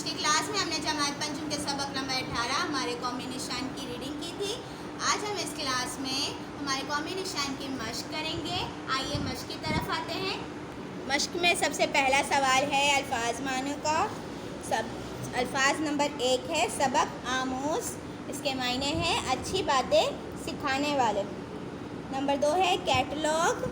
पिछली क्लास में हमने जमात पंचम के सबक नंबर 18 हमारे कौमी निशान की रीडिंग की थी। आज हम इस क्लास में हमारे कौमी निशान की मश्क करेंगे। आइए मश्क की तरफ आते हैं। मश्क में सबसे पहला सवाल है अल्फाज मानों का। अल्फाज नंबर 1 है सबक आमोज, इसके मायने हैं अच्छी बातें सिखाने वाले। नंबर 2 है कैटलॉग।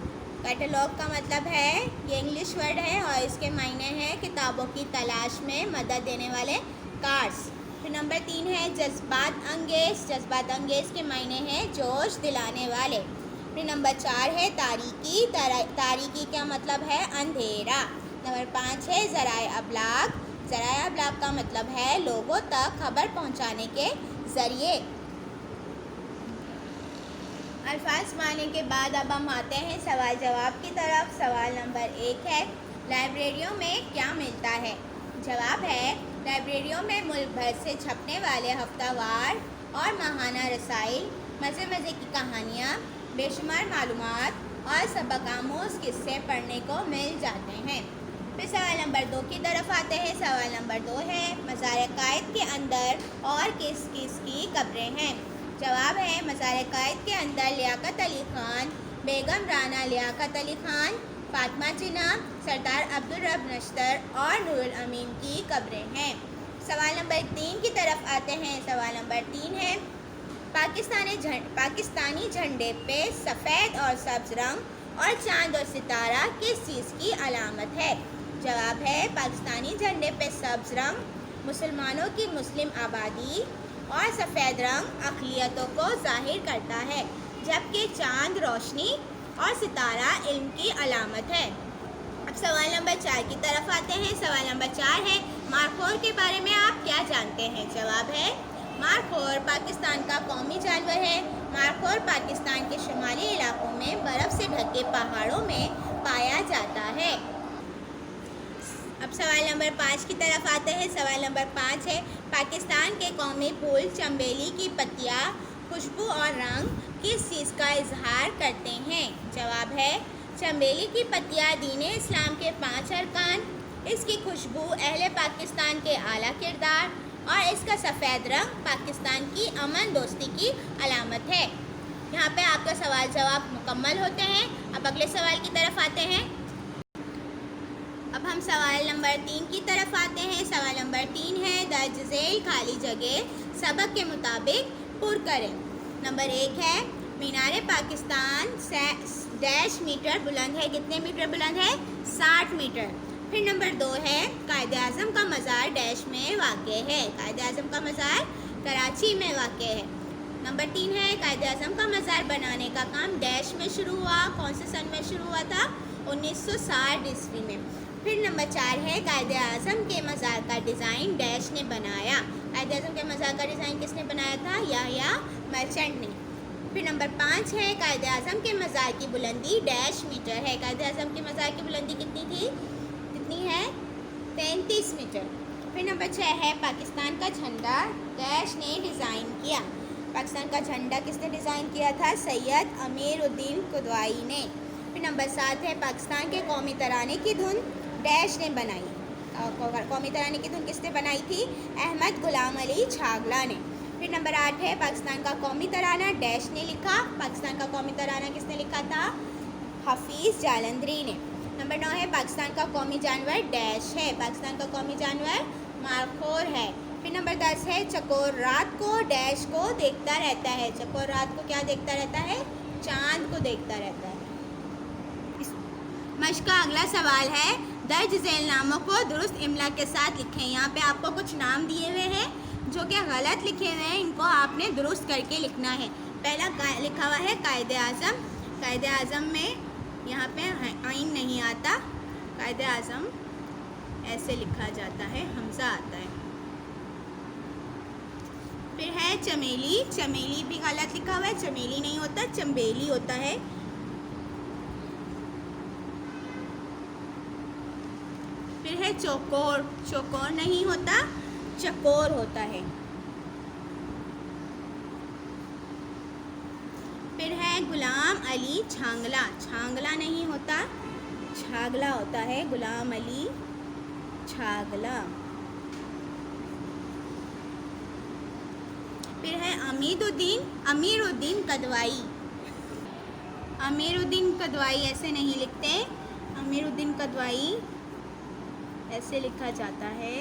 कैटलॉग का मतलब है, ये इंग्लिश वर्ड है और इसके मायने हैं किताबों की तलाश में मदद देने वाले कार्ड्स। फिर नंबर 3 है जज्बात अंगेज। जज्बात अंगेज के मायने हैं जोश दिलाने वाले। फिर नंबर 4 है तारीकी। तारीकी का मतलब है अंधेरा। नंबर 5 है ज़राए अबलाग। ज़राए अबलाग का मतलब है लोगों तक खबर पहुंचाने के ज़रिए। अल्फाज मानने के बाद अब हम आते हैं सवाल जवाब की तरफ। सवाल नंबर 1 है लाइब्रेरियों में क्या मिलता है। जवाब है लाइब्रेरियों में मुल्क भर से छपने वाले हफ्तावार और माहाना रसाइल, मज़े मज़े की कहानियाँ, बेशुमार मालूमात और सबक आमोज़ किस्से पढ़ने को मिल जाते हैं। फिर सवाल नंबर 2 की तरफ आते हैं। सवाल नंबर 2 है मज़ार-ए-क़ाइद के अंदर और किस किस की कब्रें हैं। जवाब है मज़ार-ए-क़ाइद के अंदर लियाकत अली ख़ान, बेगम राना लियाकत अली ख़ान, फातिमा जिन्ना, सरदार अब्दुल रब नश्तर और नूरुल अमीन की कब्रें हैं। सवाल नंबर 3 की तरफ आते हैं। सवाल नंबर 3 है पाकिस्तानी झंडे पे सफ़ेद और सब्ज़ रंग और चांद और सितारा किस चीज़ की अलामत है। जवाब है पाकिस्तानी झंडे पे सब्ज़ रंग मुसलमानों की मुस्लिम आबादी और सफ़ेद रंग अक़लियतों को ज़ाहिर करता है, जबकि चांद रोशनी और सितारा इल्म की अलामत है। अब सवाल नंबर 4 की तरफ आते हैं। सवाल नंबर 4 है मारखोर के बारे में आप क्या जानते हैं। जवाब है मारखोर पाकिस्तान का कौमी जानवर है। मारखोर पाकिस्तान के शुमाली इलाकों में बर्फ़ से ढके पहाड़ों में पाया जाता है। अब सवाल नंबर 5 की तरफ आते हैं। सवाल नंबर 5 है पाकिस्तान के कौमी फूल चंबेली की पत्तियाँ खुशबू और रंग किस चीज़ का इजहार करते हैं। जवाब है चंबेली की पत्तियाँ दीन इस्लाम के 5 अरकान, इसकी खुशबू अहले पाकिस्तान के आला किरदार और इसका सफ़ेद रंग पाकिस्तान की अमन दोस्ती की अलामत है। यहाँ पे आपका सवाल जवाब मुकम्मल होते हैं। अब अगले सवाल की तरफ आते हैं। अब हम सवाल नंबर 3 की तरफ आते हैं। सवाल नंबर 3 है दर्ज झेल खाली जगह सबक के मुताबिक पुर करें। नंबर 1 है मीनार पाकिस्तान डैश मीटर बुलंद है। कितने मीटर बुलंद है? 60 मीटर। फिर नंबर 2 है कायदे आज़म का मज़ार डैश में वाक़ है। कायदे आज़म का मज़ार कराची में वाक़ है। नंबर 3 है कायदे आज़म का मज़ार बनाने का काम डैश में शुरू हुआ। कौन से सन में शुरू हुआ था? 1960 ईस्वी में। फिर नंबर 4 है कायदे आज़म के मज़ार का डिज़ाइन डैश ने बनाया। कायदे आज़म के मज़ार का डिज़ाइन किसने बनाया था? याह्या मर्चेंट ने। फिर नंबर 5 है कायदे आज़म के मज़ार की बुलंदी डैश मीटर है। कायदे आज़म के मज़ार की बुलंदी कितनी थी? कितनी है? 33 मीटर। फिर नंबर 6 है पाकिस्तान का झंडा डैश ने डिज़ाइन किया। पाकिस्तान का झंडा किसने डिज़ाइन किया था? सैयद अमीरुद्दीन कुदवाई ने। फिर नंबर 7 है पाकिस्तान के कौमी तराने की धुन डैश ने बनाई। कौमी तराने की धुन किसने बनाई थी? अहमद गुलाम अली छागला ने। फिर नंबर 8 है पाकिस्तान का कौमी तराना डैश ने लिखा। पाकिस्तान का कौमी तराना किसने लिखा था? हफीज़ जालंधरी ने। नंबर 9 है पाकिस्तान का कौमी जानवर डैश है। पाकिस्तान का कौमी जानवर मारखोर है। फिर नंबर 10 है चकोर रात को डैश को देखता रहता है। चकोर रात को क्या देखता रहता है? चांद को देखता रहता है। मश्क का अगला सवाल है दर्ज झेल नामों को दुरुस्त इमला के साथ लिखें। यहाँ पे आपको कुछ नाम दिए हुए हैं जो कि गलत लिखे हुए हैं, इनको आपने दुरुस्त करके लिखना है। पहला लिखा हुआ है कायदे आज़म। कायदे आज़म में यहाँ पे आइन नहीं आता, कायदे आज़म ऐसे लिखा जाता है, हमज़ा आता है। फिर है चमेली। चमेली भी गलत लिखा हुआ है, चमेली नहीं होता, चंबेली होता है। फिर है चौकोर। चौकोर नहीं होता, चकोर होता है। फिर है गुलाम अली छांगला। छांगला नहीं होता, छागला होता है। गुलाम अली छागला। फिर है अमीरुद्दीन कदवाई। अमीरुद्दीन कदवाई ऐसे नहीं लिखते, अमीरुद्दीन कदवाई ऐसे लिखा जाता है,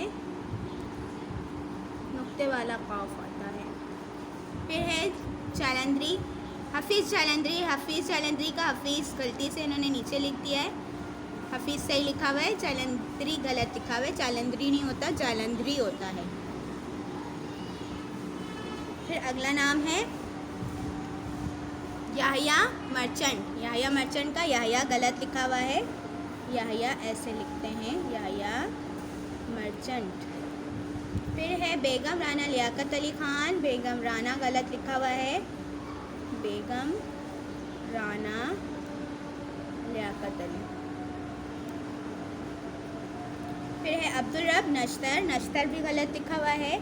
नुक्ते वाला कॉफ आता है। फिर है जालंधरी, हफीज़ जालंधरी का हफीज़ गलती से इन्होंने नीचे लिख दिया है, हफीज़ सही लिखा हुआ है, जालंधरी गलत लिखा हुआ है, जालंधरी नहीं होता जालंधरी होता है। फिर अगला नाम है याहया मर्चेंट का याहया गलत लिखा हुआ है, याहया ऐसे लिखते हैं, याहया मर्चेंट। फिर है बेगम राना लियाकत अली ख़ान, बेगम राना गलत लिखा हुआ है, बेगम राना लियाकत अली। फिर है अब्दुल रब नश्तर भी गलत लिखा हुआ है,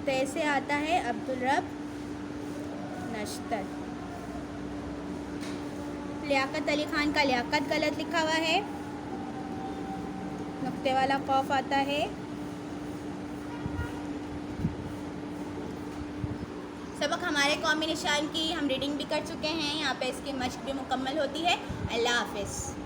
तो ऐसे आता है अब्दुल रब नश्तर। लियाकत अली ख़ान का लियाकत गलत लिखा हुआ है, नुक्ते वाला खौफ आता है। सबक हमारे कौमी निशान की हम रीडिंग भी कर चुके हैं, यहाँ पे इसकी मश्क भी मुकम्मल होती है। अल्लाह हाफ़िज़।